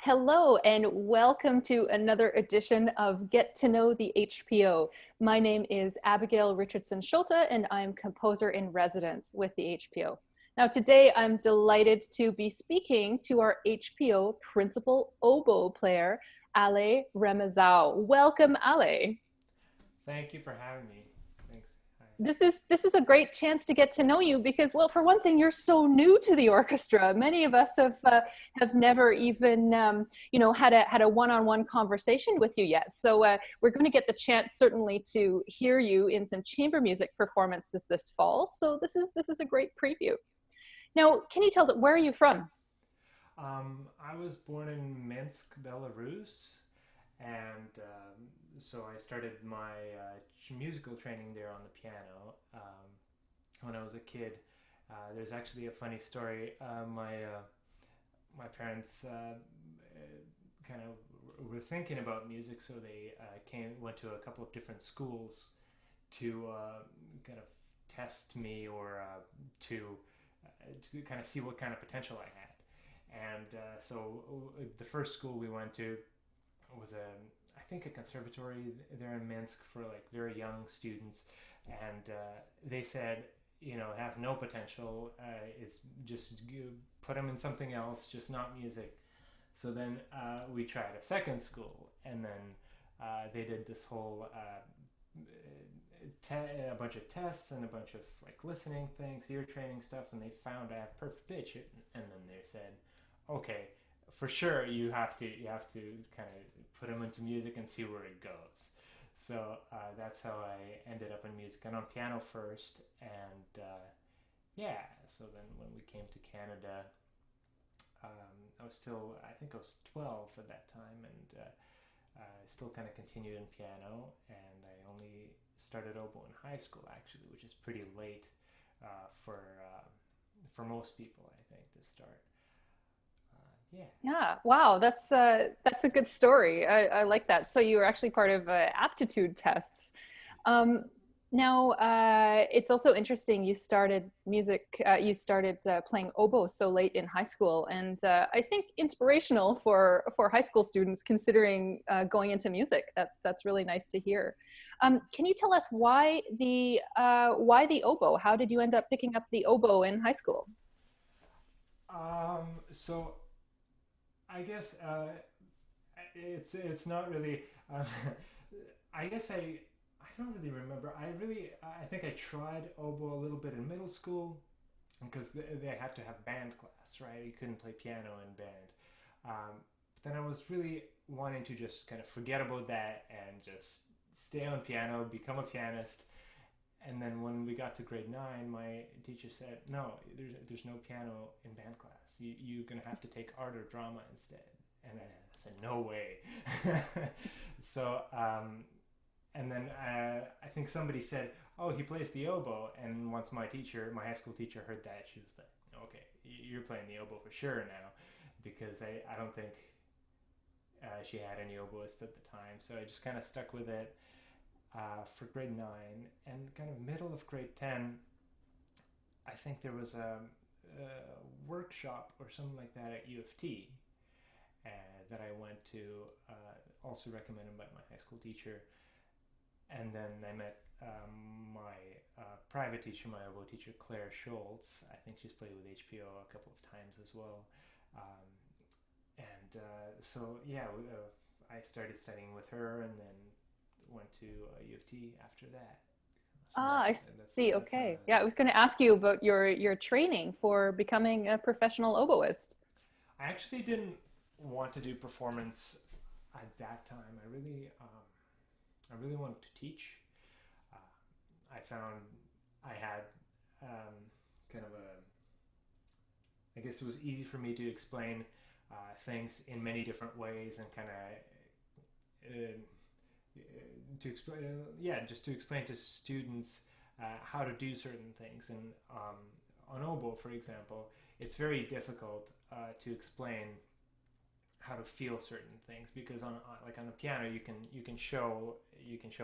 Hello and welcome to another edition of Get to Know the HPO. My name is Abigail Richardson-Schulte and I'm composer in residence with the HPO. Now today I'm delighted to be speaking to our HPO principal oboe player, Aleh Remezau. Welcome, Aleh. Thank you for having me. Thanks. Hi. This is a great chance to get to know you because, well, for one thing, you're so new to the orchestra. Many of us have never even had a one-on-one conversation with you yet. So we're going to get the chance certainly to hear you in some chamber music performances this fall. So this is a great preview. Now, can you tell us where are you from? I was born in Minsk, Belarus, and so I started my musical training there on the piano when I was a kid. There's actually a funny story. My parents kind of were thinking about music, so they went to a couple of different schools to kind of test me or to kind of see what kind of potential I had. And the first school we went to was I think a conservatory there in Minsk for like very young students, and they said, it has no potential. It's just you put them in something else, just not music. So then we tried a second school, and then they did this whole a bunch of tests and a bunch of like listening things, ear training stuff, and they found I have perfect pitch. And then they said, okay, for sure you have to kind of put them into music and see where it goes. So that's how I ended up in music and on piano first, and yeah. So then when we came to Canada, I think I was 12 at that time, and I still kind of continued in piano, and I only started oboe in high school actually, which is pretty late for most people, I think, to start. Yeah. Yeah, wow, that's a good story. I like that. So you were actually part of aptitude tests. Um, Now, it's also interesting. You started playing oboe so late in high school, and I think inspirational for high school students considering going into music. That's really nice to hear. Can you tell us why the oboe? How did you end up picking up the oboe in high school? So I guess it's not really. I guess I don't really remember. I think I tried oboe a little bit in middle school because they had to have band class, right? You couldn't play piano in band. But then I was really wanting to just kind of forget about that and just stay on piano, become a pianist. And then when we got to grade 9, my teacher said, "No, there's no piano in band class. You're gonna have to take art or drama instead." And I said, "No way." so and then I think somebody said, "Oh, he plays the oboe." And once my high school teacher, heard that, she was like, "Okay, you're playing the oboe for sure now," because I don't think she had any oboists at the time. So I just kind of stuck with it for grade 9, and kind of middle of grade 10. I think there was a workshop or something like that at U of T that I went to, also recommended by my high school teacher. And then I met my private teacher, my oboe teacher, Claire Schultz. I think she's played with HPO a couple of times as well. Um, and so, yeah, I started studying with her, and then went to U of T after that. So Ah, I that's see. that's Okay. Yeah, I was going to ask you about your training for becoming a professional oboist. I actually didn't want to do performance at that time. I really wanted to teach. Uh, I found I had um, kind of I guess it was easy for me to explain things in many different ways and kind of to explain, yeah, just to explain to students how to do certain things. And on oboe, for example, it's very difficult to explain how to feel certain things because like on the piano you can show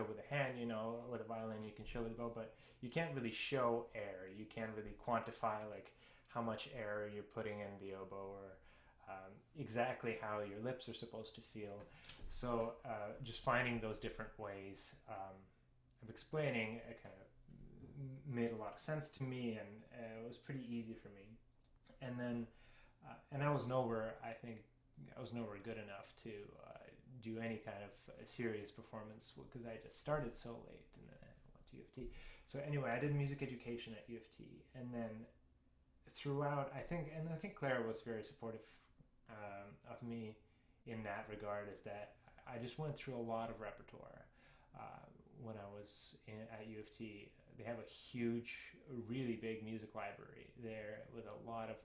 with a hand, with a violin you can show with a bow, but you can't really show air. You can't really quantify like how much air you're putting in the oboe, or exactly how your lips are supposed to feel. So just finding those different ways of explaining kind of made a lot of sense to me, and it was pretty easy for me. And then, and I was nowhere, I think, I was nowhere good enough to do any kind of serious performance because I just started so late and then I went to U of T. So anyway, I did music education at U of T, and then throughout, I think Claire was very supportive of me in that regard. Is that I just went through a lot of repertoire when I was at U of T. They have a huge, really big music library there with a lot of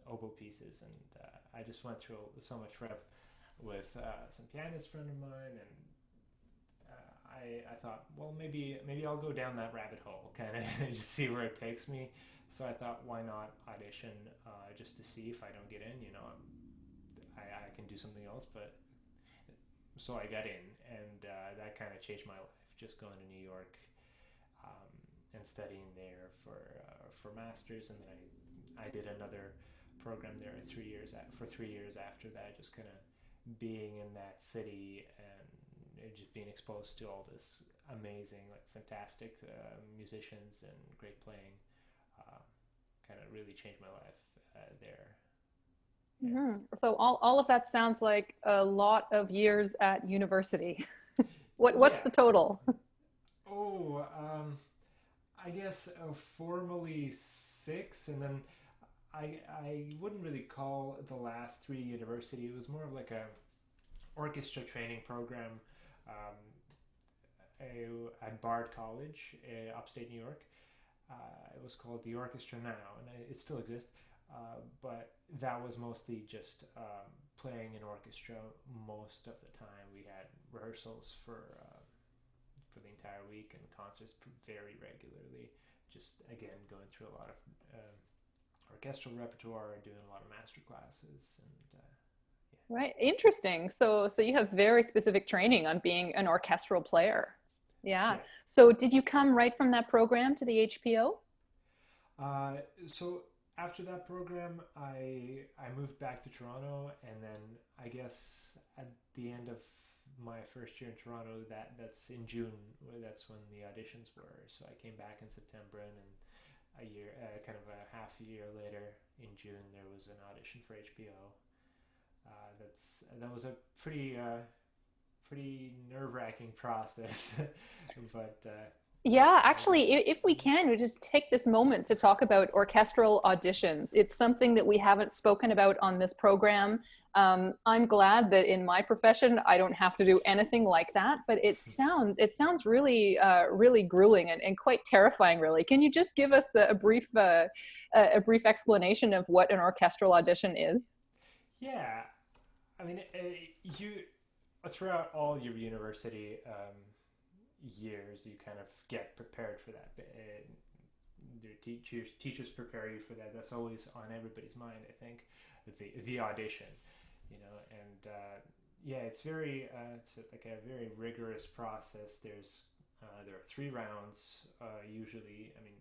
oboe pieces, and I just went through so much rep with some pianist friend of mine, and I thought, well, maybe I'll go down that rabbit hole, kind of just see where it takes me. So I thought, why not audition just to see if I don't get in? You know, I can do something else. But so I got in, and that kind of changed my life. Just going to New York and studying there for masters, and then I did another program there for 3 years after that, just kind of being in that city and just being exposed to all this amazing, like fantastic musicians and great playing, kind of really changed my life there. Yeah. So all of that sounds like a lot of years at university. What's Yeah. the total? Oh, I guess formally 6, and then I wouldn't really call the last 3 university. It was more of like a orchestra training program um, at Bard College, upstate New York. It was called the Orchestra now, and it still exists. But that was mostly just playing in orchestra most of the time. We had rehearsals for the entire week and concerts very regularly. Just again going through a lot of orchestral repertoire, doing a lot of master classes, and yeah. Right. Interesting. So you have very specific training on being an orchestral player. Yeah. Yeah. So did you come right from that program to the HPO? So after that program, I moved back to Toronto, and then I guess at the end of my first year in Toronto, that's in June. That's when the auditions were. So I came back in September, and then kind of a half a year later, in June, there was an audition for HPO. That was a pretty nerve wracking process, but Yeah, I was. actually, if we can, we just take this moment to talk about orchestral auditions. It's something that we haven't spoken about on this program. I'm glad that in my profession, I don't have to do anything like that. But it sounds really really grueling and quite terrifying. Really, can you just give us a brief explanation of what an orchestral audition is? Yeah, I mean, you throughout all your university years, you kind of get prepared for that. Your teachers prepare you for that. That's always on everybody's mind, I think, the audition, you know. And yeah, it's like a very rigorous process. There are 3 rounds usually. I mean,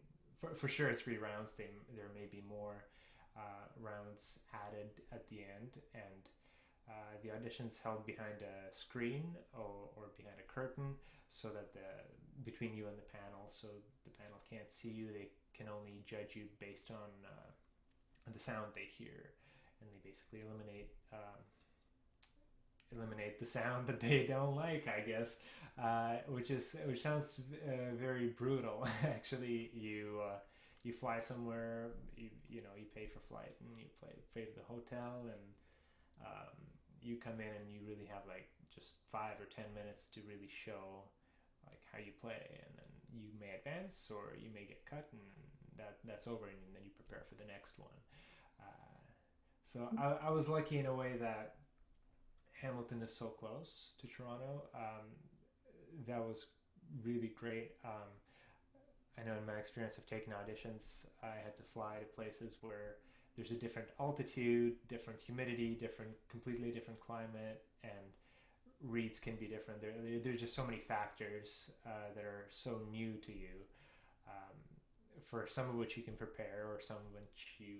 for sure 3 rounds. There may be more rounds added at the end, and the audition's held behind a screen or behind a curtain, so that between you and the panel, so the panel can't see you. They can only judge you based on the sound they hear, and they basically eliminate the sound that they don't like, I guess, which sounds very brutal. Actually, you fly somewhere, you pay for flight, and you pay for the hotel, and you come in and you really have like just 5 or 10 minutes to really show like how you play, and then you may advance or you may get cut, and that's over, and then you prepare for the next one. So I was lucky in a way that Hamilton is so close to Toronto. That was really great. I know in my experience of taking auditions, I had to fly to places where there's a different altitude, different humidity, completely different climate, and reads can be different. There's just so many factors that are so new to you. Um, for some of which you can prepare, or some of which you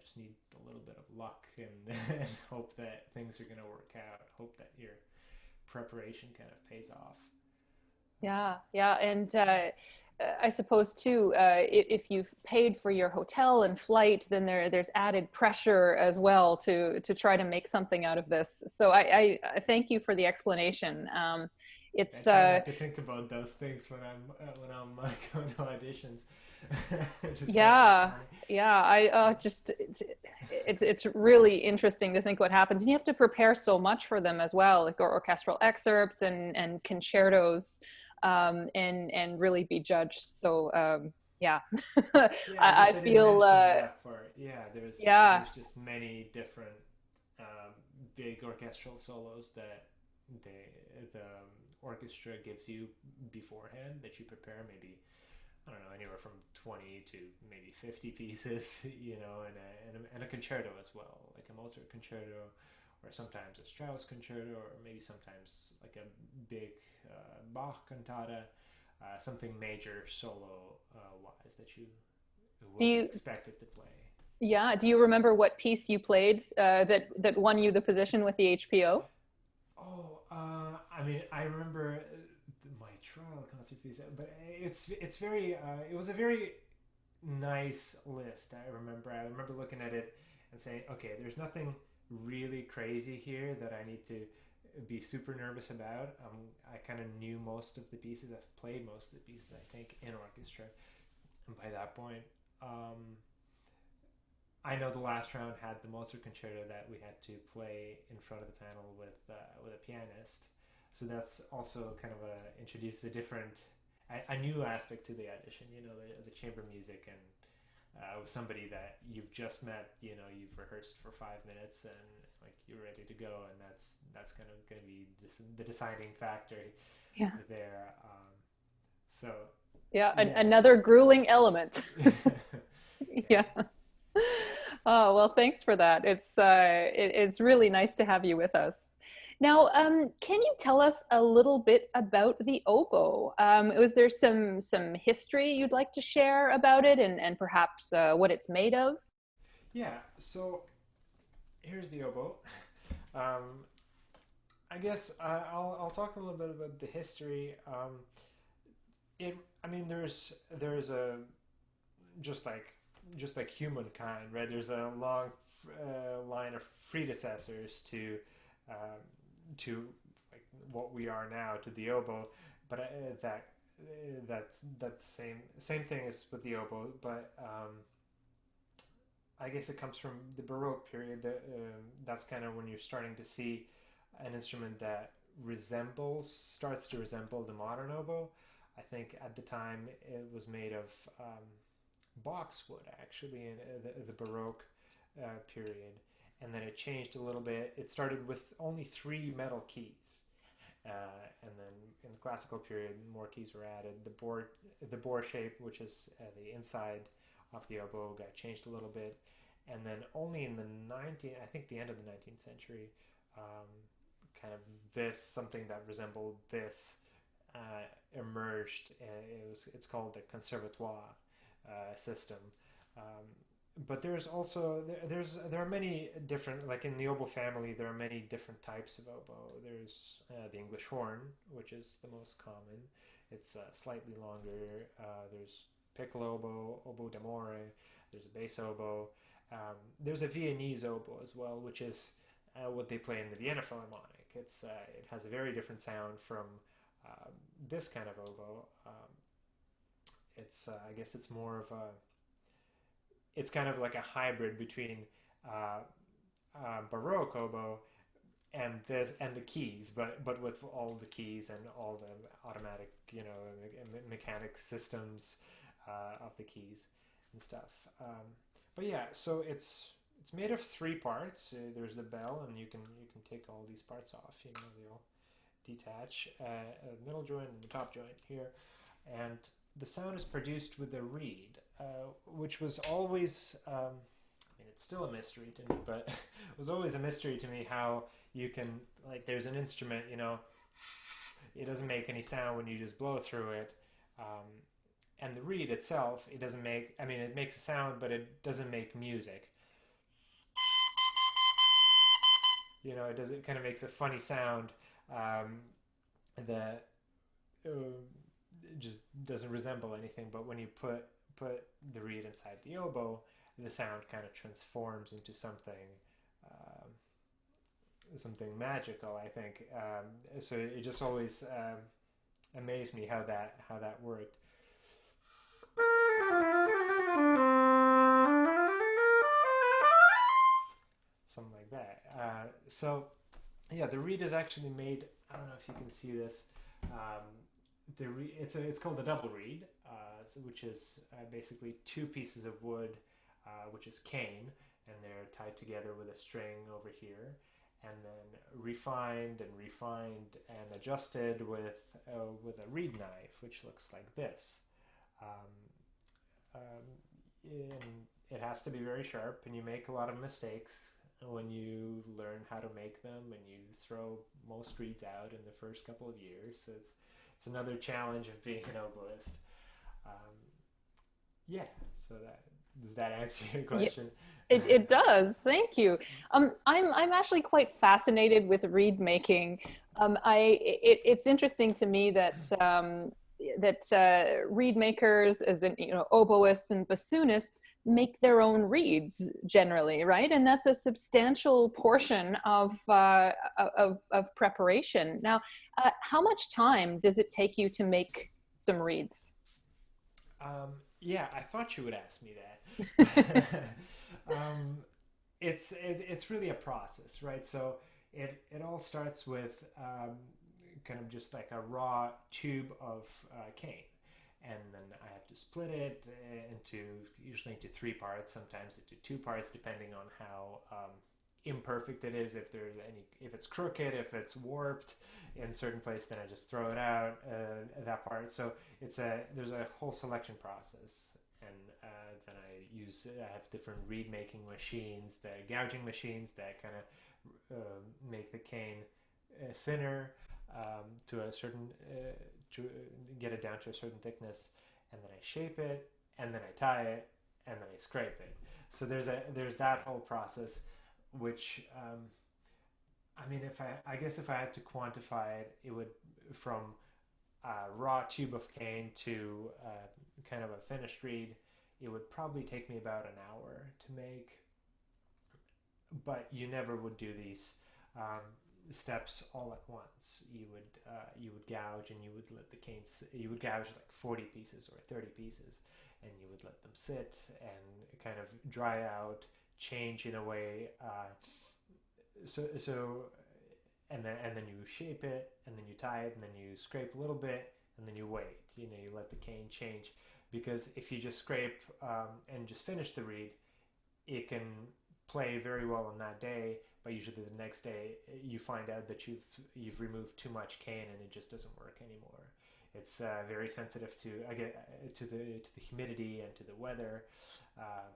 just need a little bit of luck and, and hope that things are going to work out. Hope that your preparation kind of pays off. Yeah, yeah, and I suppose too, if you've paid for your hotel and flight, then there's added pressure as well to try to make something out of this. So I thank you for the explanation. I It's try not to think about those things when I'm going to auditions. It just sounds Yeah, funny. yeah. I just it's really interesting to think what happens, and you have to prepare so much for them as well, like orchestral excerpts and concertos, and really be judged. So yeah, Yeah, I I guess I didn't feel mention that part. Yeah, yeah. there's just many different um, big orchestral solos that the orchestra gives you beforehand that you prepare. Maybe I don't know, anywhere from 20 to maybe 50 pieces, you know, and a concerto as well, like a Mozart concerto, or sometimes a Strauss concerto, or maybe sometimes like a big Bach cantata, something major solo wise that you Do will be you expected to play. yeah? Do you remember what piece you played that won you the position with the HPO? Oh, I mean, I remember my trial concert piece, but it's very. It was a very nice list. I remember looking at it and saying, okay, there's nothing really crazy here that I need to be super nervous about. I kind of knew most of the pieces. I've played most of the pieces, I think, in orchestra, and by that point, um, I know the last round had the Mozart concerto that we had to play in front of the panel with a pianist. So that's also kind of introduced a different, a new aspect to the audition. You know, the chamber music, and with somebody that you've just met. You know, you've rehearsed for 5 minutes and like you're ready to go, and that's kind of going to be the deciding factor Yeah, there. So yeah. yeah. Another grueling element. Yeah. Yeah. Oh, well, thanks for that. It's really nice to have you with us. Now, can you tell us a little bit about the oboe? Was there some history you'd like to share about it, and perhaps what it's made of? Yeah, so here's the oboe. Um, I guess I'll talk a little bit about the history. It, I mean, there's a just like just like humankind, right? There's a long line of predecessors um, to like what we are now to the oboe, but that's the same thing as with the oboe, but I guess it comes from the Baroque period. That's kind of when you're starting to see an instrument that starts to resemble the modern oboe. I think at the time it was made of boxwood, actually, in the Baroque period, and then it changed a little bit. It started with only three metal keys, and then in the classical period, more keys were added. The bore shape, which is the inside of the oboe, got changed a little bit, and then only in the 19th, I think the end of the 19th century, um, kind of something that resembled this emerged. It's called the conservatoire system. Um, but there's also there are many different, like in the oboe family there are many different types of oboe. There's the English horn, which is the most common. It's slightly longer. There's piccolo oboe, oboe d'amore. There's a bass oboe. There's a Viennese oboe as well, which is what they play in the Vienna Philharmonic. It has a very different sound from um, this kind of oboe. I guess it's more of a it's kind of like a hybrid between uh, Baroque oboe and the keys, but with all the keys and all the automatic, mechanic systems of the keys and stuff. But yeah, so it's made of three parts. There's the bell, and you can take all these parts off. They all detach. A middle joint and the top joint here, and the sound is produced with a reed, which was always, I mean, it's still a mystery to me, but it was always a mystery to me how you can, like, there's an instrument, it doesn't make any sound when you just blow through it. Um, And the reed itself, it doesn't make, I mean, it makes a sound, but it doesn't make music. You know, it kind of makes a funny sound um, that just doesn't resemble anything. But when you put the reed inside the oboe, the sound kind of transforms into um, something magical. I think so. It just always amazed me how that worked. Something like that. So yeah, the reed is actually made. I don't know if you can see this. Um, it's called a double reed, which is basically two pieces of wood, which is cane, and they're tied together with a string over here, and then refined and adjusted with a reed knife, which looks like this. Um, and it has to be very sharp, and you make a lot of mistakes when you learn how to make them, and you throw most reeds out in the first couple of years. So it's another challenge of being an oboist. Um, yeah. So that does that answer your Yeah, question? it does. Thank you. I'm actually quite fascinated with reed making. It's interesting to me that reed makers, as in oboists and bassoonists, make their own reeds generally, right? And that's a substantial portion of preparation. Now, how much time does it take you to make some reeds? Yeah, I thought you would ask me that. um, it's really a process, right? So it all starts with kind of just like a raw tube of cane, and then I have to split it into usually into three parts, sometimes into two parts, depending on how imperfect it is. If there's any, if it's crooked, if it's warped in certain place, then I just throw it out that part. So there's a whole selection process, and then I have different reed making machines, the gouging machines that kind of make the cane thinner to a certain to get it down to a certain thickness, and then I shape it, and then I tie it, and then I scrape it. So there's that whole process, which I mean, if I guess if I had to quantify it, it would from a raw tube of cane to kind of a finished reed, it would probably take me about an hour to make. But you never would do these steps all at once. You would gouge, and you would let the cane. You would gouge like 40 pieces or 30 pieces, and you would let them sit and kind of dry out, change in a way. So and then you shape it, and then you tie it, and then you scrape a little bit, and then you wait. You let the cane change, because if you just scrape and just finish the reed, it can play very well on that day, but usually the next day you find out that you've removed too much cane, and it just doesn't work anymore. It's very sensitive to again to the humidity and to the weather. Uh,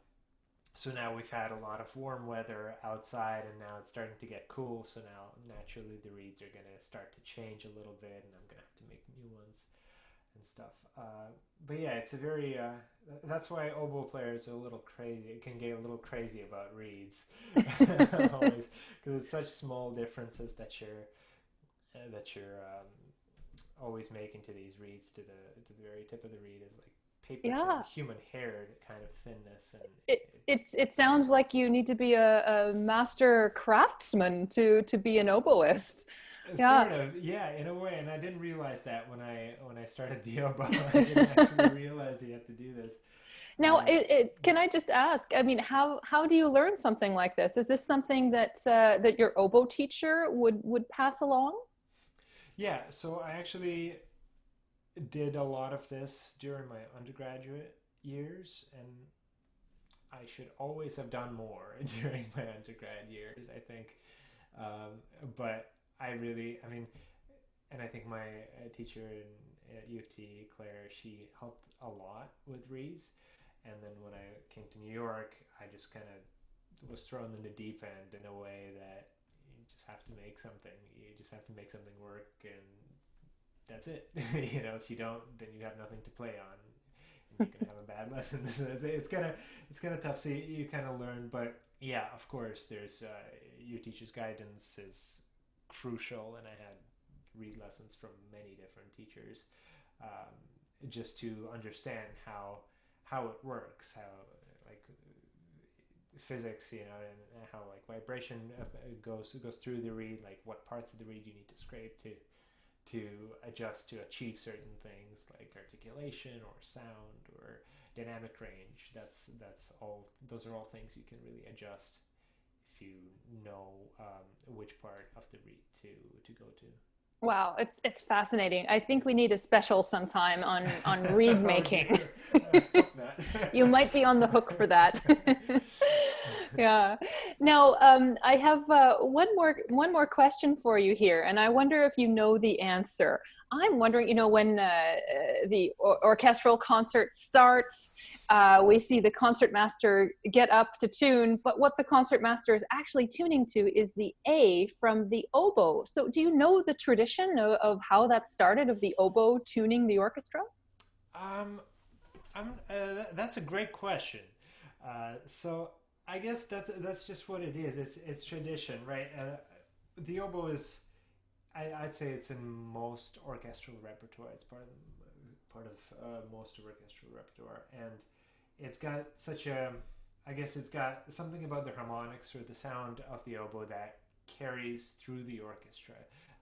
so now we've had a lot of warm weather outside, and now it's starting to get cool. So now naturally the reeds are going to start to change a little bit, and I'm going to have to make new ones and stuff. But yeah, it's a very that's why oboe players are a little crazy. It can get a little crazy about reeds always, because it's such small differences that you're always making to these reeds. To the very tip of the reed is like paper thin, Yeah. human hair kind of thinness, and It sounds like you need to be a master craftsman to be an oboist. Yeah. sort of, yeah, in a way. And I didn't realize that when I started the oboe. I didn't actually realize you had to do this. Now, Um, can I just ask? I mean, how do you learn something like this? Is this something that your oboe teacher would pass along? yeah, so I actually did a lot of this during my undergraduate years, and I should always have done more during my undergrad years, I think. Um, but I mean, and I think my teacher at U of T, Claire, she helped a lot with Rees. And then when I came to New York, I just kind of was thrown in the deep end in a way that you just have to make something. You just have to make something work, and that's it. If you don't, then you have nothing to play on. you can have a bad lesson. It's kind of tough. So you kind of learn, but yeah, of course, there's your teacher's guidance is crucial, and I had read lessons from many different teachers, um, just to understand how it works, how like physics, and how like vibration goes through the reed, like what parts of the reed you need to scrape to adjust to achieve certain things like articulation or sound or dynamic range. That's all. Those are all things you can really adjust if you know which part of the reed to go to. Wow, it's fascinating. I think we need a special sometime on reed Oh making. dear, hope not. You might be on the hook for that. Yeah. Now, I have one more question for you here, and I wonder if you know the answer. I'm wondering, when the orchestral concert starts, we see the concertmaster get up to tune, but what the concertmaster is actually tuning to is the A from the oboe. So, do you know the tradition of how that started, of the oboe tuning the orchestra? um, that's a great question. So I guess that's just what it is. It's tradition, right? The oboe is, I'd say it's in most orchestral repertoire. It's part of most orchestral repertoire, and it's got such a, I guess it's got something about the harmonics or the sound of the oboe that carries through the orchestra,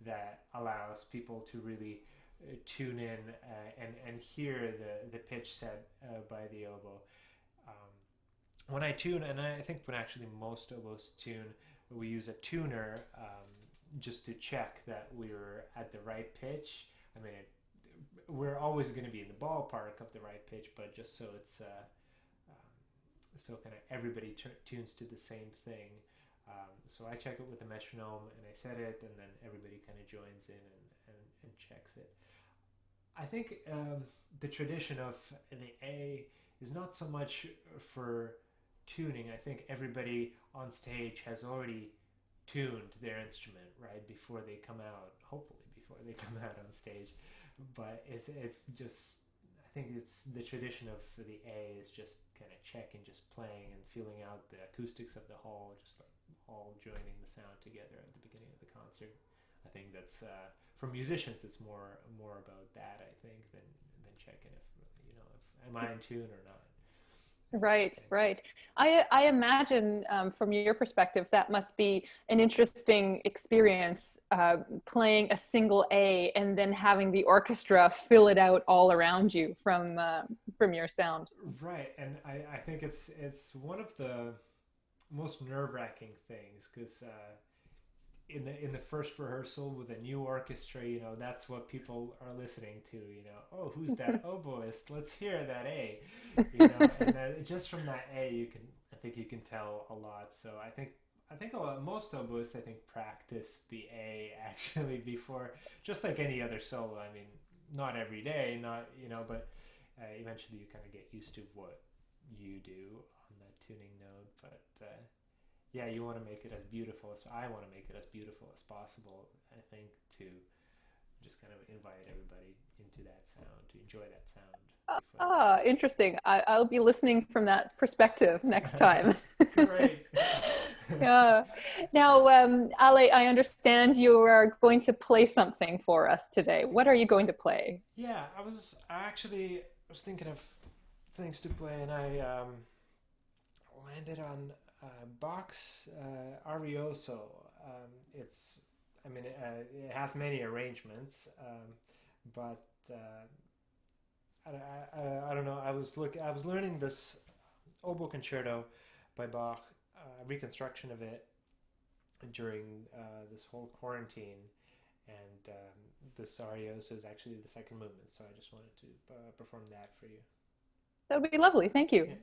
that allows people to really tune in and hear the pitch set by the oboe. Um, when I tune, and I think when actually most oboes tune, we use a tuner, just to check that we're at the right pitch. I mean, we're always going to be in the ballpark of the right pitch, but just so it's so kind of everybody tunes to the same thing. So I check it with the metronome and I set it, and then everybody kind of joins in and checks it. I think the tradition of the A is not so much for tuning. I think everybody on stage has already tuned their instrument right before they come out. Hopefully, before they come out on stage. But it's just, I think it's the tradition of the A is just kind of checking, just playing and feeling out the acoustics of the hall, just like all joining the sound together at the beginning of the concert. I think that's for musicians, it's more about that, I think, than checking if if am I in tune or not. Right, right. I imagine, from your perspective, that must be an interesting experience, playing a single A and then having the orchestra fill it out all around you from your sound. Right, and I think it's one of the most nerve wracking things because in the first rehearsal with a new orchestra, that's what people are listening to. Oh, who's that oboist? Let's hear that A. And just from that A, I think you can tell a lot. So I think most oboists practice the A actually before, just like any other solo. I mean, not every day, not but eventually you kind of get used to what you do on that tuning node, but. Yeah, you want to make it as beautiful as I want to make it as beautiful as possible. I think to just kind of invite everybody into that sound, to enjoy that sound before Interesting. I'll be listening from that perspective next time. they Great. Yeah. Now, Ale, I understand you are going to play something for us today. What are you going to play? Yeah, I was thinking of things to play, and I landed on Bach's Arioso. It's, I mean, it has many arrangements, but I don't know. I was learning this oboe concerto by Bach, reconstruction of it during this whole quarantine, and this Arioso is actually the second movement. So I just wanted to perform that for you. That would be lovely. Thank you. Yeah.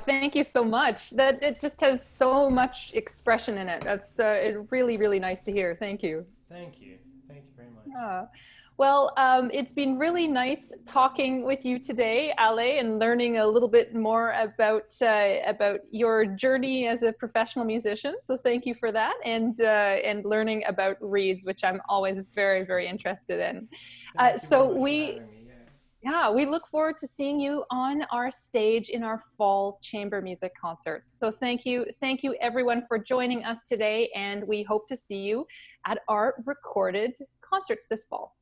Thank you so much. That it just has so much expression in it. That's really, really nice to hear. Thank you. Thank you. Thank you very much. Uh, well, it's been really nice talking with you today, Ale, and learning a little bit more about your journey as a professional musician. So thank you for that, and learning about reeds, which I'm always very, very interested in. Thank you very So much for we having me. Yeah. Yeah, we look forward to seeing you on our stage in our fall chamber music concerts. So thank you everyone for joining us today, and we hope to see you at our recorded concerts this fall.